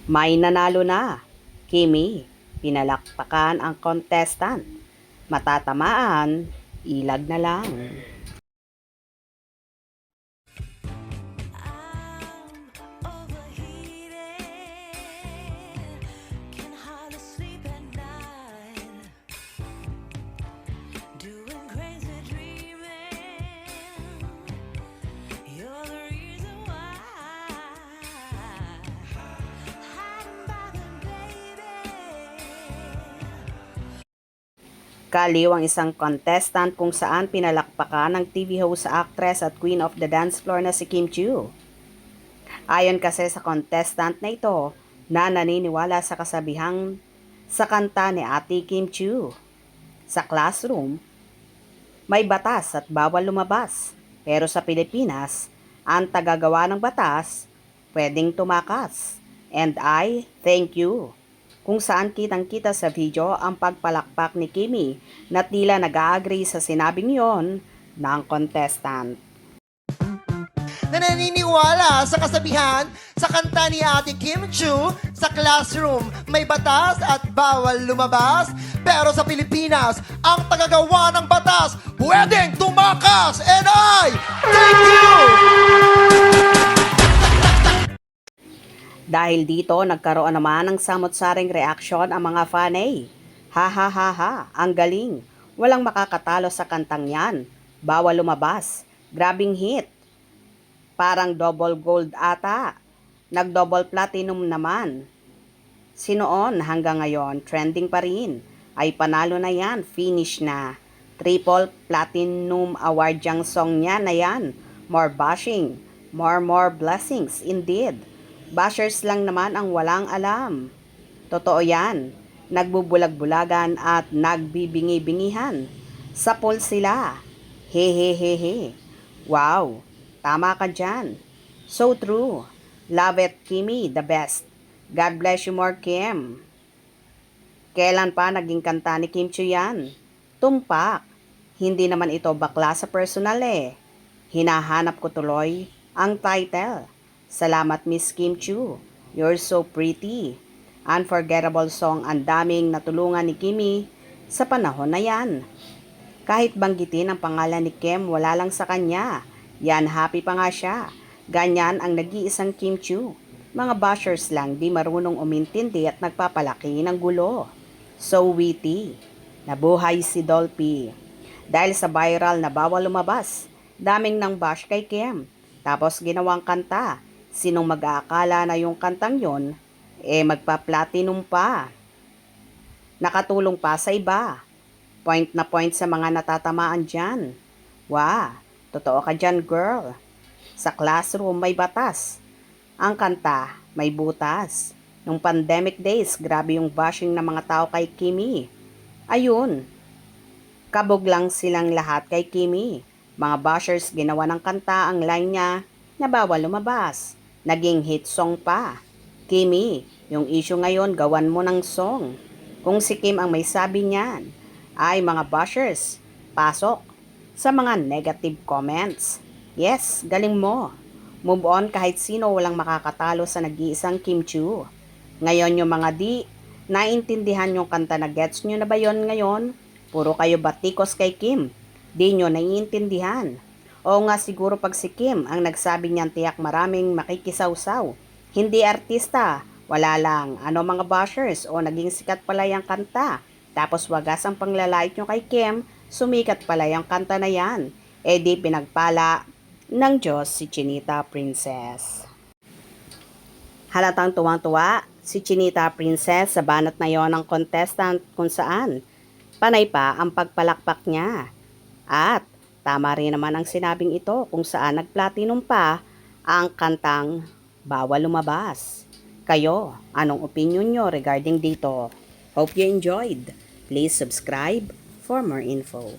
May nanalo na. Kimi, pinalakpakan ang contestant. Matatamaan, ilag na lang. Kaliw ang isang contestant kung saan pinalakpakan ng TV host sa actress at queen of the dance floor na si Kim Chiu. Ayon kasi sa contestant na ito na naniniwala sa kasabihang sa kanta ni Ate Kim Chiu. Sa classroom, may batas at bawal lumabas. Pero sa Pilipinas, ang tagagawa ng batas pwedeng tumakas. And I thank you. Kung saan kitang-kita sa video ang pagpalakpak ni Kimi na tila nag-agree sa sinabing yon ng contestant. Na naniniwala sa kasabihan sa kanta ni Ate Kim Chiu, sa classroom may batas at bawal lumabas. Pero sa Pilipinas, ang tagagawa ng batas pwedeng tumakas. And I thank you! Dahil dito, nagkaroon naman ng samot-saring reaksyon ang mga fanay. Ha ha ha ha, ang galing. Walang makakatalo sa kantang yan. Bawal lumabas. Grabing hit. Parang double gold ata. Nag-double platinum naman. Sinoon hanggang ngayon, trending pa rin. Ay panalo na yan, finish na. Triple platinum award yung song niya na yan. More bashing, more blessings indeed. Bashers lang naman ang walang alam. Totoo yan. Nagbubulag-bulagan at nagbibingi-bingihan. Sa poll sila. Hehehehe. Wow. Tama ka dyan. So true. Love it, Kimi, the best. God bless you more, Kim. Kailan pa naging kanta ni Kim Chiu yan? Tumpak. Hindi naman ito bakla sa personal eh. Hinahanap ko tuloy ang title. Salamat Miss Kim Chiu. You're so pretty. Unforgettable song, ang daming natulungan ni Kimi sa panahon na yan. Kahit banggitin ang pangalan ni Kim, wala lang sa kanya. Yan, happy pa nga siya. Ganyan ang nag-iisang Kim Chiu. Mga bashers lang, di marunong umintindi at nagpapalaki ng gulo. So witty. Nabuhay si Dolphy. Dahil sa viral na bawal lumabas, daming nang bash kay Kim. Tapos ginawang kanta. Sinong mag-aakala na yung kantang yon, magpa-platinum pa. Nakatulong pa sa iba. Point na point sa mga natatamaan dyan. Wow, totoo ka dyan, girl. Sa classroom may batas. Ang kanta may butas. Nung pandemic days, grabe yung bashing ng mga tao kay Kimi. Ayun, kabog lang silang lahat kay Kimi. Mga bashers ginawa ng kanta ang line niya na bawal lumabas. Naging hit song pa. Kimi, yung issue ngayon, gawan mo ng song. Kung si Kim ang may sabi niyan, ay mga bashers, pasok sa mga negative comments. Yes, galing mo. Move on kahit sino, walang makakatalo sa nag-iisang Kim Chiu. Ngayon yung mga di naintindihan yung kanta na gets nyo na ba yon ngayon? Puro kayo batikos kay Kim. Di nyo naiintindihan. Oo nga siguro pag si Kim ang nagsabi niyan tiyak maraming makikisawsaw. Hindi artista, wala lang. Ano mga bashers o naging sikat pala yung kanta. Tapos wagas ang panglalait nyo kay Kim, sumikat pala yung kanta na yan. E di pinagpala ng Diyos si Chinita Princess. Halatang tuwang-tuwa si Chinita Princess sa banat na yon ng contestant kung saan panay pa ang pagpalakpak niya. At tama rin naman ang sinabing ito kung saan nag-platinum pa ang kantang Bawal Lumabas. Kayo, anong opinion nyo regarding dito? Hope you enjoyed. Please subscribe for more info.